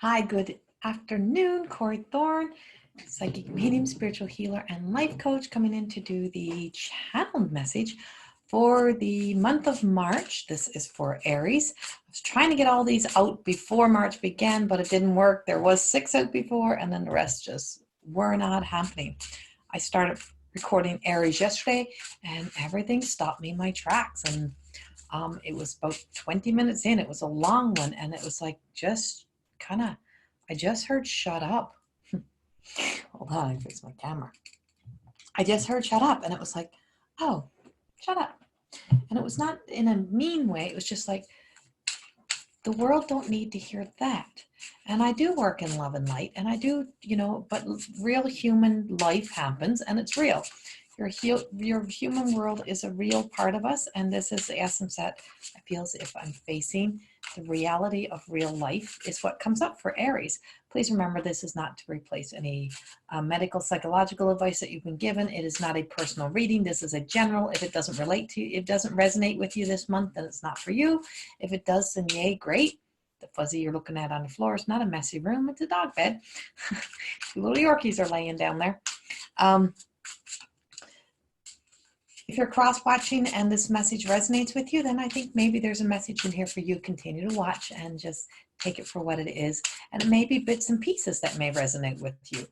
Hi, good afternoon. Corrie Thorne, psychic medium, spiritual healer, and life coach, coming in to do the channeled message for the month of March. This is for Aries. I was trying to get all these out before March began, but it didn't work. There was 6 out before, and then the rest just were not happening. I started recording Aries yesterday, and everything stopped me in my tracks. And it was about 20 minutes in. It was a long one, and it was like I just heard shut up. Hold on, I fix my camera. I just heard shut up, and it was like, oh, shut up. And it was not in a mean way. It was just like, the world don't need to hear that. And I do work in love and light, and I do, but real human life happens, and it's real. Your human world is a real part of us, and this is the essence that I feel as if I'm facing. The reality of real life is what comes up for Aries. Please remember, this is not to replace any medical, psychological advice that you've been given. It is not a personal reading. This is a general. If it doesn't relate to you, it doesn't resonate with you this month, then it's not for you. If it does, then yay, great. The fuzzy you're looking at on the floor is not a messy room. It's a dog bed. 2 little Yorkies are laying down there. If you're cross-watching and this message resonates with you, then I think maybe there's a message in here for you. Continue to watch and just take it for what it is. And it may be bits and pieces that may resonate with you.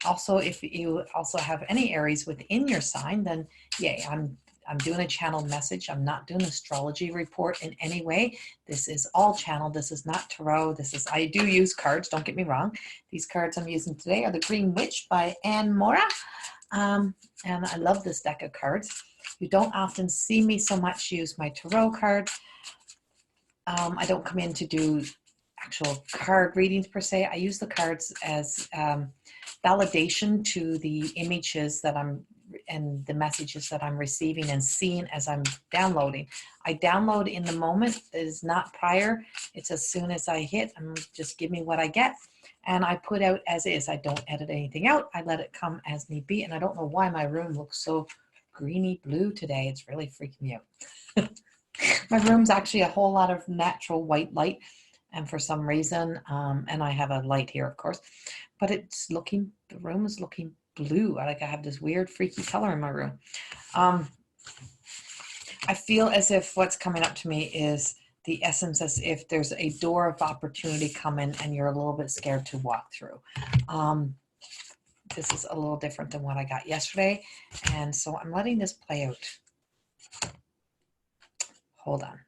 Also, if you also have any Aries within your sign, then yay, I'm doing a channeled message. I'm not doing an astrology report in any way. This is all channeled. This is not tarot. I do use cards, don't get me wrong. These cards I'm using today are the Green Witch by Anne Mora. And I love this deck of cards. You don't often see me so much use my tarot cards. I don't come in to do actual card readings per se. I use the cards as validation to the images that and the messages that I'm receiving and seeing as I'm downloading. I download in the moment. It is not prior. It's as soon as I hit, just give me what I get. And I put out as is. I don't edit anything out. I let it come as need be. And I don't know why my room looks so greeny blue today. It's really freaking me out. My room's actually a whole lot of natural white light. And for some reason, and I have a light here, of course, but the room is looking blue. Like I have this weird freaky color in my room. I feel as if what's coming up to me is the essence, as if there's a door of opportunity coming and you're a little bit scared to walk through. This is a little different than what I got yesterday. And so I'm letting this play out. Hold on.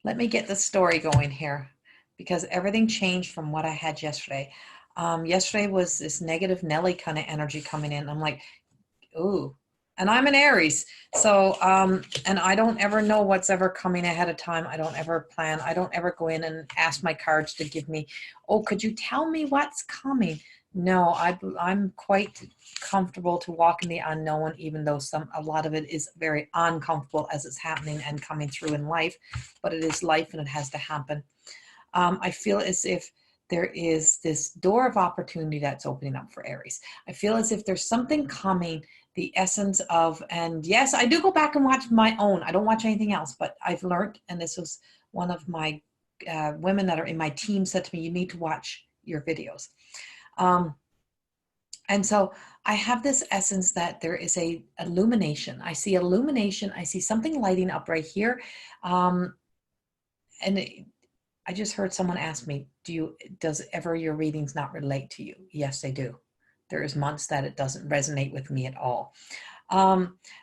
Let me get the story going here, because everything changed from what I had yesterday. Yesterday was this negative Nelly kind of energy coming in. I'm like, ooh. And I'm an Aries. So, and I don't ever know what's ever coming ahead of time. I don't ever plan. I don't ever go in and ask my cards to give me, oh, could you tell me what's coming? No, I'm quite comfortable to walk in the unknown, even though a lot of it is very uncomfortable as it's happening and coming through in life, but it is life and it has to happen. I feel as if there is this door of opportunity that's opening up for Aries. I feel as if there's something coming, the essence of, and yes, I do go back and watch my own. I don't watch anything else, but I've learned, and this was one of my women that are in my team said to me, you need to watch your videos. And so I have this essence that there is a illumination. I see illumination. I see something lighting up right here. I just heard someone ask me, does ever your readings not relate to you? Yes, they do. There is months that it doesn't resonate with me at all.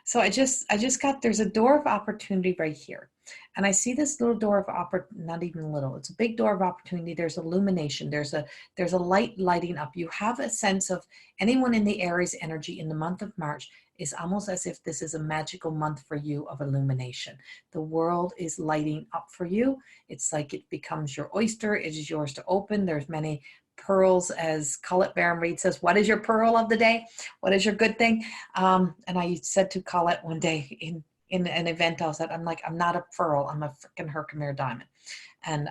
So I just got, there's a door of opportunity right here. And I see this little door of opportunity, not even little, it's a big door of opportunity. There's illumination. There's a light lighting up. You have a sense of anyone in the Aries energy in the month of March is almost as if this is a magical month for you of illumination. The world is lighting up for you. It's like it becomes your oyster. It is yours to open. There's many pearls, as Colette Baron Reed says, what is your pearl of the day? What is your good thing? And I said to Colette one day in an event, I said, I'm not a pearl, I'm a freaking Herkimer diamond. And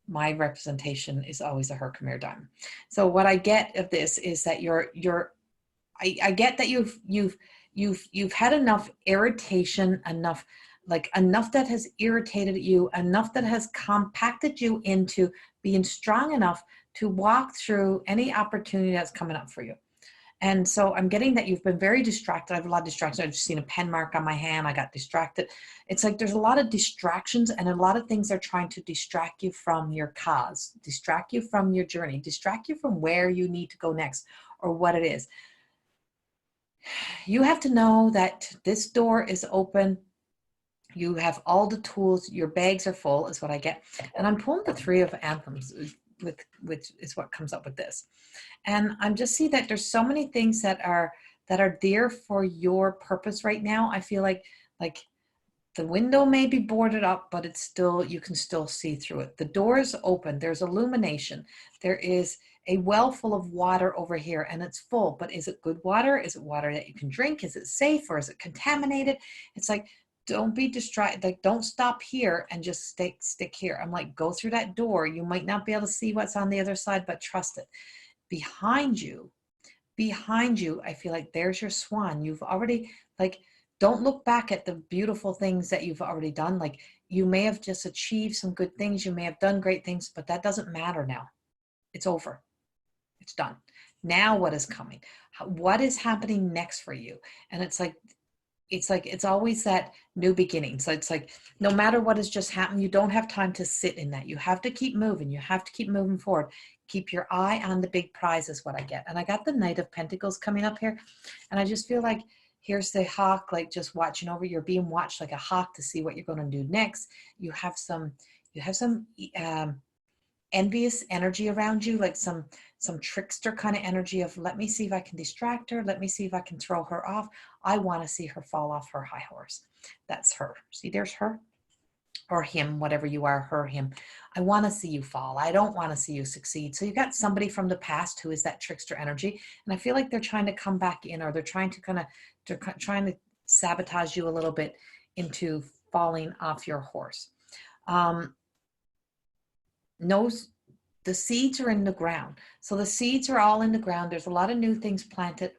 my representation is always a Herkimer diamond. So what I get of this is that I get that you've had enough irritation, enough like enough that has irritated you, enough that has compacted you into being strong enough to walk through any opportunity that's coming up for you. And so I'm getting that you've been very distracted. I have a lot of distractions. I've just seen a pen mark on my hand. I got distracted. It's like there's a lot of distractions and a lot of things are trying to distract you from your cause, distract you from your journey, distract you from where you need to go next or what it is. You have to know that this door is open. You have all the tools. Your bags are full is what I get. And I'm pulling the Three of Anthems, which is what comes up with this. And I'm just see that there's so many things that are there for your purpose right now. I feel like the window may be boarded up, but it's still, you can still see through it. The door is open. There's illumination. There is a well full of water over here and it's full, but is it good water? Is it water that you can drink? Is it safe or is it contaminated? It's like, don't be distracted. Like, don't stop here and just stick here. I'm like, go through that door. You might not be able to see what's on the other side, but trust it. Behind you, I feel like there's your swan. You've already, like, don't look back at the beautiful things that you've already done. Like, you may have just achieved some good things. You may have done great things, but that doesn't matter now. It's over. It's done. Now what is coming? What is happening next for you? And it's always that new beginning. So it's like, no matter what has just happened, you don't have time to sit in that. You have to keep moving. You have to keep moving forward. Keep your eye on the big prize is what I get. And I got the Knight of Pentacles coming up here. And I just feel like here's the hawk, like just watching over. You're being watched like a hawk to see what you're going to do next. You have some envious energy around you, like some trickster kind of energy of, let me see if I can distract her. Let me see if I can throw her off. I want to see her fall off her high horse. That's her. See, there's her or him, whatever you are, her, him. I want to see you fall. I don't want to see you succeed. So you got somebody from the past who is that trickster energy. And I feel like they're trying to come back in, or they're trying to sabotage you a little bit into falling off your horse. The seeds are in the ground. So the seeds are all in the ground. There's a lot of new things planted,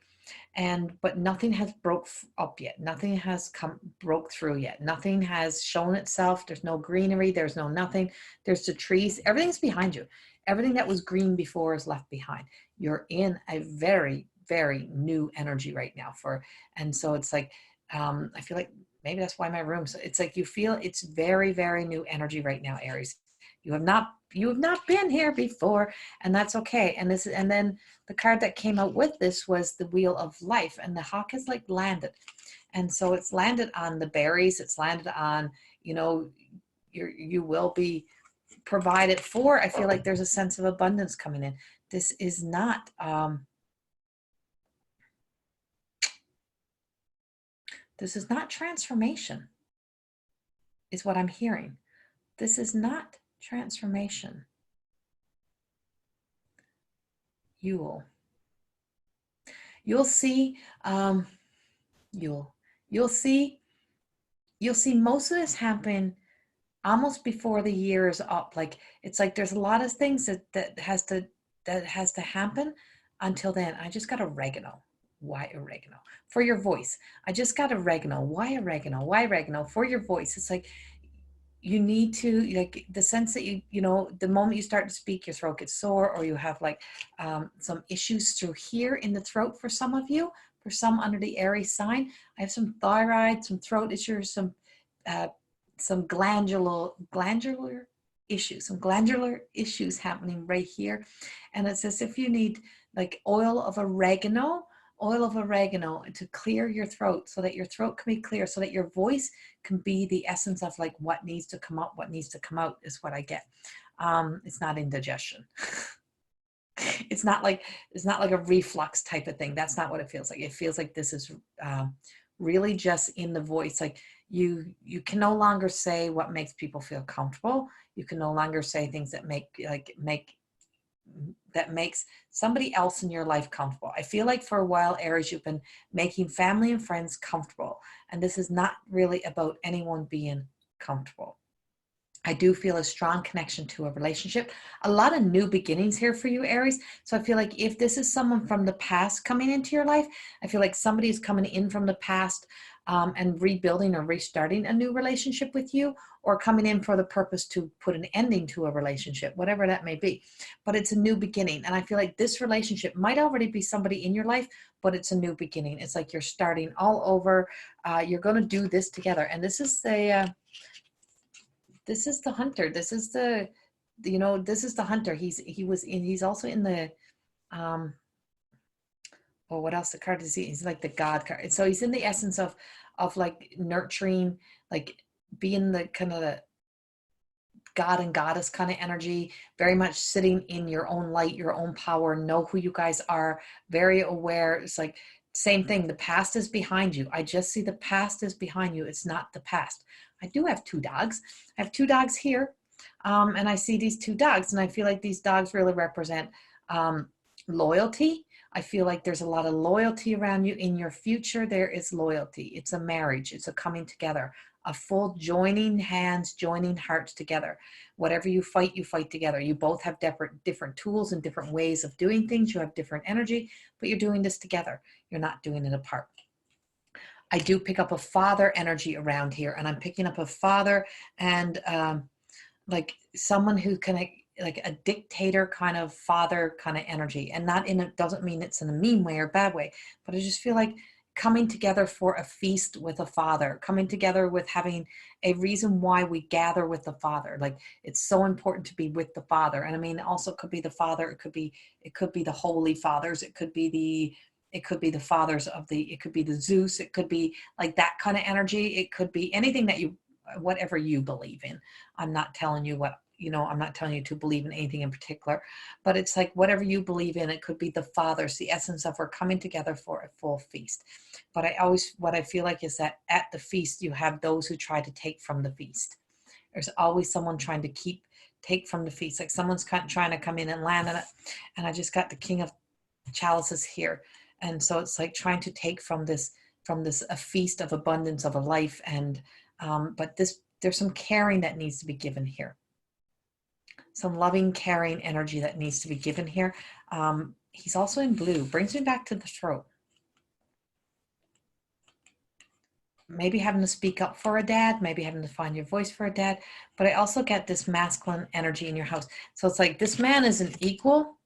but nothing has broke up yet. Nothing has broke through yet. Nothing has shown itself. There's no greenery. There's no nothing. There's the trees. Everything's behind you. Everything that was green before is left behind. You're in a very, very new energy right now and so it's like, I feel like maybe that's why my room. So it's like, you feel it's very, very new energy right now, Aries. You have not been here before, and that's okay. And then the card that came out with this was the Wheel of Life, and the hawk has like landed. And so it's landed on the berries. It's landed on, you will be provided for. I feel like there's a sense of abundance coming in. This is not, transformation, is what I'm hearing. This is not transformation. You'll see, you'll see most of this happen almost before the year is up. Like, it's like there's a lot of things that has to happen until then. I just got oregano. Why oregano? For your voice. I just got oregano. Why oregano? Why oregano? For your voice. It's like, you need to, like, the sense that the moment you start to speak, your throat gets sore, or you have like some issues through here in the throat for some of you, for some under the Aries sign. I have some thyroid, some throat issues, some glandular issues happening right here. And it's as if you need like oil of oregano to clear your throat, so that your throat can be clear, so that your voice can be the essence of like what needs to come up, what needs to come out, is what I get. It's not indigestion. It's not like a reflux type of thing. That's not what it feels like. It feels like this is really just in the voice. Like you can no longer say what makes people feel comfortable. You can no longer say things that makes somebody else in your life comfortable. I feel like for a while, Aries, you've been making family and friends comfortable. And this is not really about anyone being comfortable. I do feel a strong connection to a relationship. A lot of new beginnings here for you, Aries. So I feel like if this is someone from the past coming into your life, I feel like somebody is coming in from the past. and rebuilding or restarting a new relationship with you, or coming in for the purpose to put an ending to a relationship, whatever that may be. But it's a new beginning. And I feel like this relationship might already be somebody in your life, but it's a new beginning. It's like you're starting all over. You're going to do this together. And this is the hunter. This is the, this is the hunter. He's also in the, well, what else the card is? He's like the God card. So he's in the essence of like nurturing, like being the kind of the God and goddess kind of energy, very much sitting in your own light, your own power, know who you guys are, very aware. It's like same thing. The past is behind you. I just see the past is behind you. It's not the past. I do have 2 dogs. I have 2 dogs here. And I see these 2 dogs, and I feel like these dogs really represent loyalty. I feel like there's a lot of loyalty around you. In your future, there is loyalty. It's a marriage. It's a coming together, a full joining hands, joining hearts together. Whatever you fight together. You both have different tools and different ways of doing things. You have different energy, but you're doing this together. You're not doing it apart. I do pick up a father energy around here, and I'm picking up a father and like someone who can, like a dictator kind of father kind of energy, and not in it doesn't mean it's in a mean way or bad way, but I just feel like coming together for a feast with a father, coming together with having a reason why we gather with the father. Like it's so important to be with the father. And I mean, also could be the father. It could be the holy fathers. It could be the fathers of it could be the Zeus. It could be like that kind of energy. It could be anything that whatever you believe in. I'm not telling you I'm not telling you to believe in anything in particular, but it's like whatever you believe in. It could be the fathers, the essence of we're coming together for a full feast. But what I feel like is that at the feast, you have those who try to take from the feast. There's always someone trying to take from the feast. Like someone's trying to come in and land on it. And I just got the King of Chalices here. And so it's like trying to take from this, a feast of abundance of a life. And, but there's some caring that needs to be given here. Some loving, caring energy that needs to be given here. He's also in blue. Brings me back to the throat. Maybe having to speak up for a dad, maybe having to find your voice for a dad. But I also get this masculine energy in your house. So it's like this man is an equal.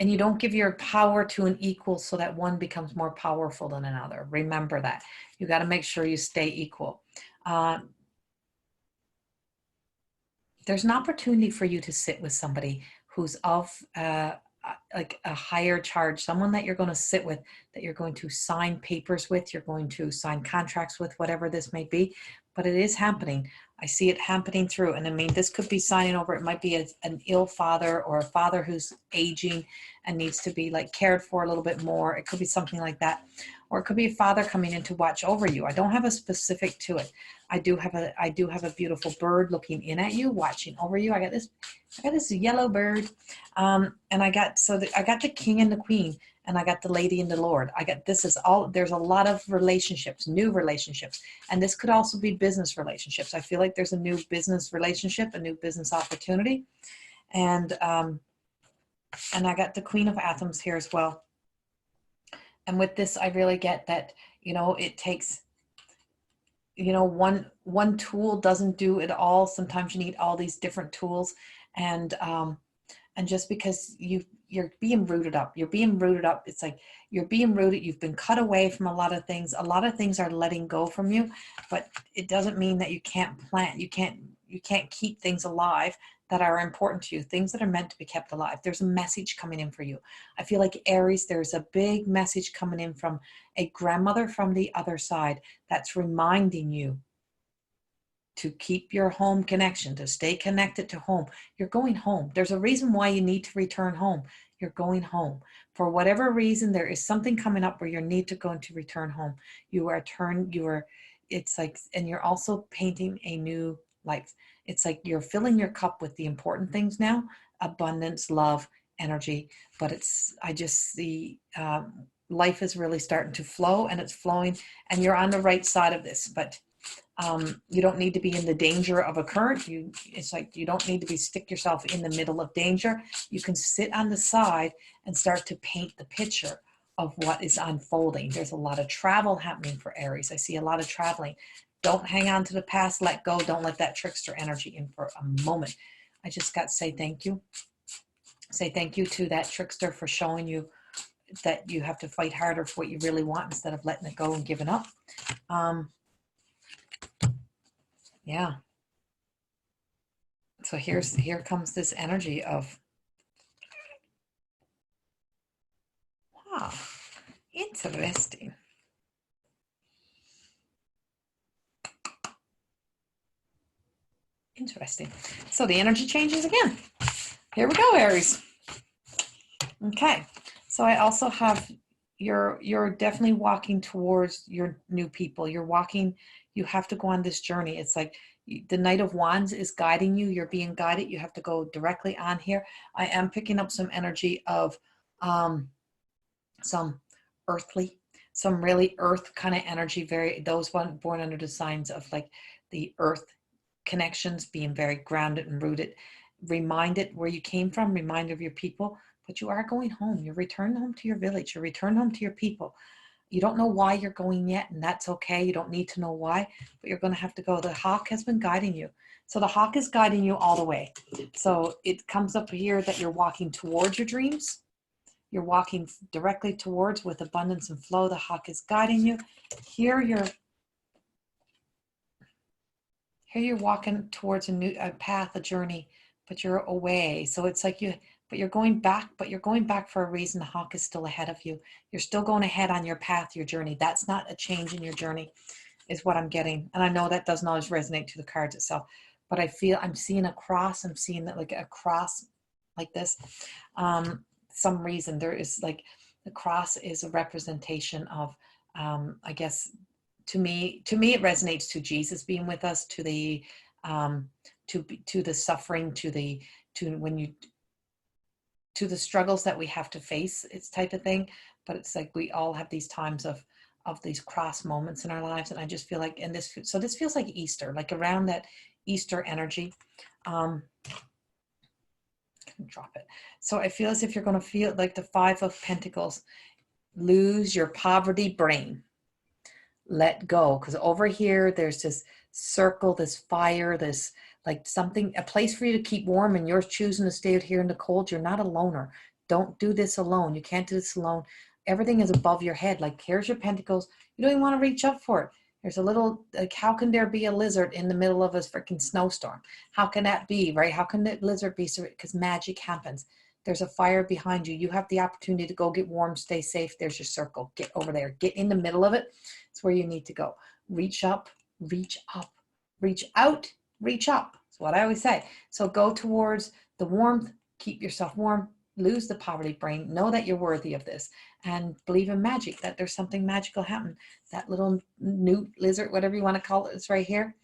And you don't give your power to an equal so that one becomes more powerful than another. Remember that. You got to make sure you stay equal. There's an opportunity for you to sit with somebody who's of like a higher charge, someone that you're going to sit with, that you're going to sign papers with, you're going to sign contracts with, whatever this may be. But it is happening. I see it happening through. And I mean, this could be signing over. It might be an ill father, or a father who's aging and needs to be like cared for a little bit more. It could be something like that. Or it could be a father coming in to watch over you. I don't have a specific to it. I do have a beautiful bird looking in at you, watching over you. I got this yellow bird. And I got the king and the queen, and I got the lady and the lord. There's a lot of relationships, new relationships. And this could also be business relationships. I feel like there's a new business relationship, a new business opportunity. And I got the Queen of Atoms here as well. And with this, I really get that, it takes, one tool doesn't do it all. Sometimes you need all these different tools. And just because you're being rooted up, it's like you're being rooted. You've been cut away from a lot of things. A lot of things are letting go from you, but it doesn't mean that you can't plant. You can't keep things alive that are important to you, things that are meant to be kept alive. There's a message coming in for you. I feel like Aries, there's a big message coming in from a grandmother from the other side that's reminding you to keep your home connection, to stay connected to home. You're going home. There's a reason why you need to return home. You're going home. For whatever reason, there is something coming up where you need to go to return home. And you're also painting a new life. It's like you're filling your cup with the important things now, abundance, love, energy. But I just see life is really starting to flow, and it's flowing, and you're on the right side of this. But you don't need to be in the danger of a current. It's like you don't need to stick yourself in the middle of danger. You can sit on the side and start to paint the picture of what is unfolding. There's a lot of travel happening for Aries. I see a lot of traveling. Don't hang on to the past. Let go. Don't let that trickster energy in for a moment. I just got to say thank you. Say thank you to that trickster for showing you that you have to fight harder for what you really want instead of letting it go and giving up. Yeah. So here comes this energy of, wow, interesting. Interesting. So the energy changes again. Here we go, Aries. Okay. So I also have you're definitely walking towards your new people. You're walking, you have to go on this journey. It's like the Knight of Wands is guiding you. You're being guided. You have to go directly on here. I am picking up some energy of some earthly, some really earth kind of energy, those born under the signs of like the earth connections, being very grounded and rooted, reminded where you came from, reminder of your people. But you are going home. You're returning home to your village. You're returning home to your people. You don't know why you're going yet, and that's okay. You don't need to know why, but you're going to have to go. The hawk has been guiding you. So the hawk is guiding you all the way. So it comes up here that you're walking towards your dreams. You're walking directly towards with abundance and flow. The hawk is guiding you. Here you're walking towards a path, a journey, but you're away. So it's like you're going back for a reason. The hawk is still ahead of you. You're still going ahead on your path, your journey. That's not a change in your journey, is what I'm getting. And I know that doesn't always resonate to the cards itself, but I'm seeing a cross. I'm seeing that like a cross like this. Some reason there is like the cross is a representation of, I guess, to me it resonates to Jesus being with us, to the suffering, to the struggles that we have to face. It's type of thing. But it's like we all have these times of these cross moments in our lives, and I just feel like this feels like Easter, like around that Easter energy. Drop it. So I feel as if you're going to feel like the Five of Pentacles. Lose your poverty brain. Let go, because over here there's this circle, this fire, this like something, a place for you to keep warm, and you're choosing to stay out here in the cold. You're not a loner. Don't do this alone. You can't do this alone. Everything is above your head. Like, here's your pentacles. You don't even want to reach up for it. There's a little, like, how can there be a lizard in the middle of a freaking snowstorm? How can that be, right? How can the lizard be? So, because magic happens. There's a fire behind you. You have the opportunity to go get warm, stay safe. There's your circle. Get over there. Get in the middle of it. It's where you need to go. Reach up, reach up, reach out, reach up. That's what I always say. So go towards the warmth. Keep yourself warm. Lose the poverty brain. Know that you're worthy of this. And believe in magic, that there's something magical happening. That little newt, lizard, whatever you want to call it, it's right here.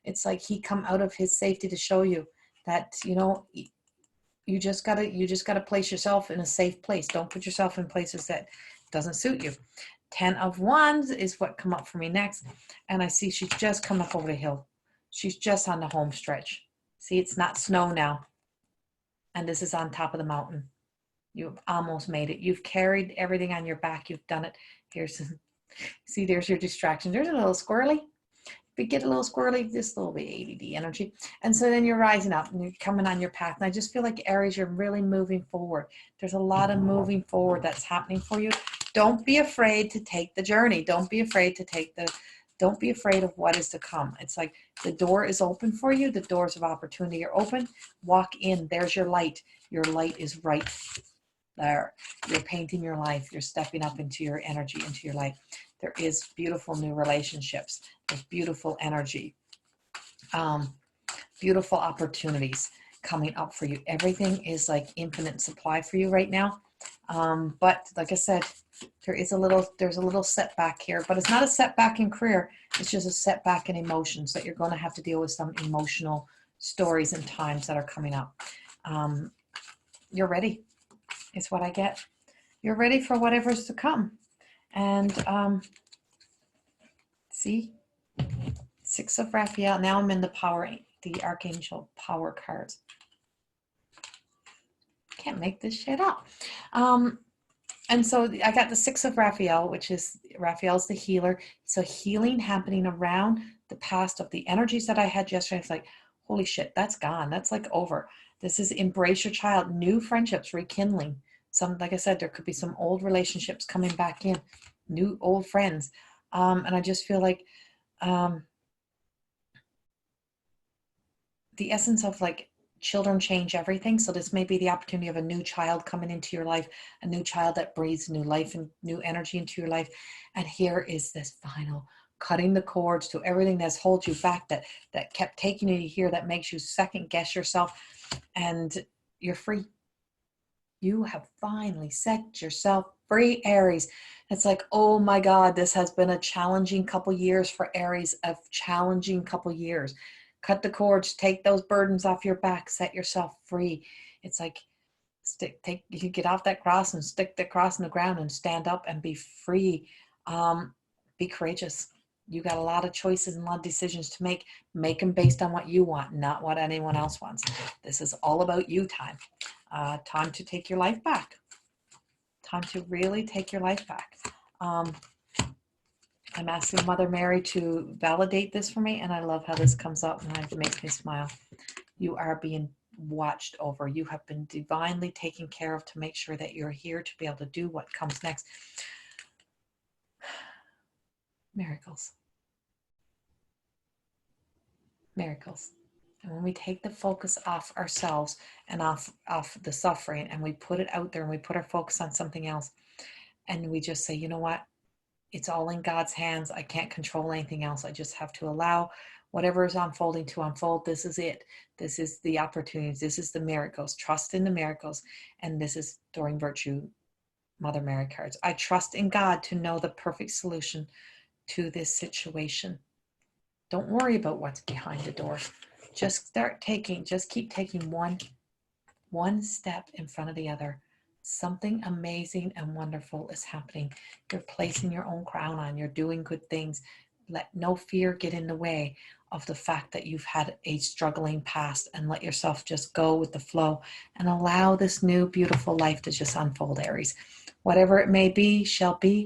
It's like he come out of his safety to show you that, you know, you just gotta place yourself in a safe place. Don't put yourself in places that doesn't suit you. 10 of Wands is what come up for me next. And I see she's just come up over the hill. She's just on the home stretch. See, it's not snow now. And this is on top of the mountain. You've almost made it. You've carried everything on your back. You've done it. See, there's your distraction. There's a little squirrely. If you get a little squirrely, this little bit ADD energy. And so then you're rising up and you're coming on your path. And I just feel like Aries, you're really moving forward. There's a lot of moving forward that's happening for you. Don't be afraid to take the journey. Don't be afraid of what is to come. It's like the door is open for you. The doors of opportunity are open. Walk in. There's your light. Your light is right there. You're painting your life. You're stepping up into your energy, into your life. There is beautiful new relationships. There's beautiful energy. Beautiful opportunities coming up for you. Everything is like infinite supply for you right now. But like I said, there's a little setback here, but it's not a setback in career. It's just a setback in emotions that you're going to have to deal with some emotional stories and times that are coming up. You're ready. Is what I get. You're ready for whatever's to come. And see, 6 of Raphael. Now I'm in the Archangel Power cards. Can't make this shit up. And so I got the 6 of Raphael, which is Raphael's the healer. So healing happening around the past of the energies that I had yesterday. It's like, holy shit, that's gone. That's like over. This is embrace your child, new friendships, rekindling. Some, like I said, there could be some old relationships coming back in, new old friends. And I just feel like the essence of like children change everything. So this may be the opportunity of a new child coming into your life, a new child that breathes new life and new energy into your life. And here is this final cutting the cords to everything that's held you back, that kept taking you here, that makes you second guess yourself, and you're free. You have finally set yourself free, Aries. It's like, oh my God, this has been a challenging couple years for Aries, a challenging couple years. Cut the cords, take those burdens off your back, set yourself free. It's like, you can get off that cross and stick the cross in the ground and stand up and be free. Be courageous. You got a lot of choices and a lot of decisions to make. Make them based on what you want, not what anyone else wants. This is all about you time. Time to take your life back. Time to really take your life back. I'm asking Mother Mary to validate this for me, and I love how this comes up and it makes me smile. You are being watched over. You have been divinely taken care of to make sure that you're here to be able to do what comes next. Miracles. Miracles. And when we take the focus off ourselves and off the suffering, and we put it out there and we put our focus on something else, and we just say, you know what? It's all in God's hands. I can't control anything else. I just have to allow whatever is unfolding to unfold. This is it. This is the opportunities. This is the miracles. Trust in the miracles. And this is Doreen Virtue, Mother Mary cards. I trust in God to know the perfect solution to this situation. Don't worry about what's behind the door. Just keep taking one step in front of the other. Something amazing and wonderful is happening. You're placing your own crown on. You're doing good things. Let no fear get in the way of the fact that you've had a struggling past, and let yourself just go with the flow and allow this new beautiful life to just unfold, Aries. Whatever it may be, shall be.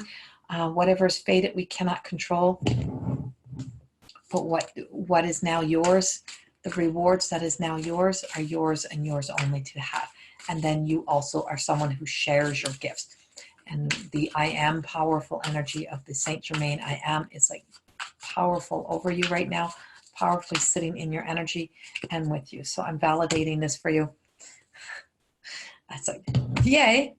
Whatever is fated, we cannot control. But what is now yours, the rewards that is now yours are yours and yours only to have. And then you also are someone who shares your gifts. And the I am powerful energy of the Saint Germain I am is like powerful over you right now, powerfully sitting in your energy and with you. So I'm validating this for you. That's like, yay.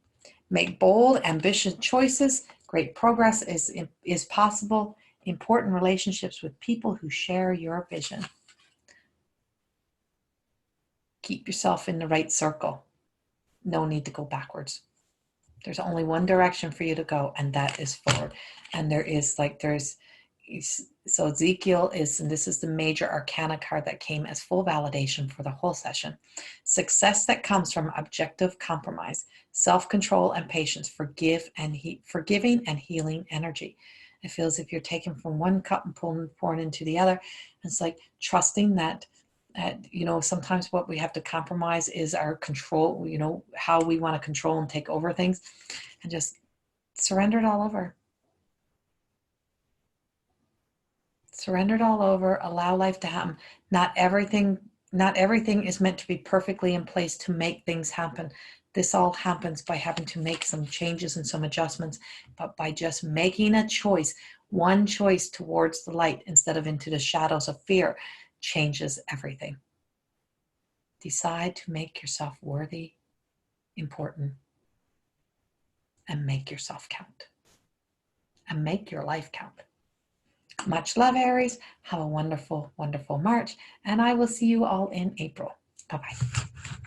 Make bold, ambitious choices. Great progress is possible. Important relationships with people who share your vision. Keep yourself in the right circle. No need to go backwards. There's only one direction for you to go, and that is forward. And so Ezekiel is, and this is the major arcana card that came as full validation for the whole session. Success that comes from objective compromise, self-control and patience, forgiving and healing energy. It feels as if you're taking from one cup and pouring into the other. It's like trusting that, sometimes what we have to compromise is our control, how we want to control and take over things, and just surrender it all over. Surrender it all over, allow life to happen. Not everything is meant to be perfectly in place to make things happen. This all happens by having to make some changes and some adjustments, but by just making a choice, one choice towards the light instead of into the shadows of fear, changes everything. Decide to make yourself worthy, important, and make yourself count. And make your life count. Much love, Aries. Have a wonderful, wonderful March, and I will see you all in April. Bye-bye.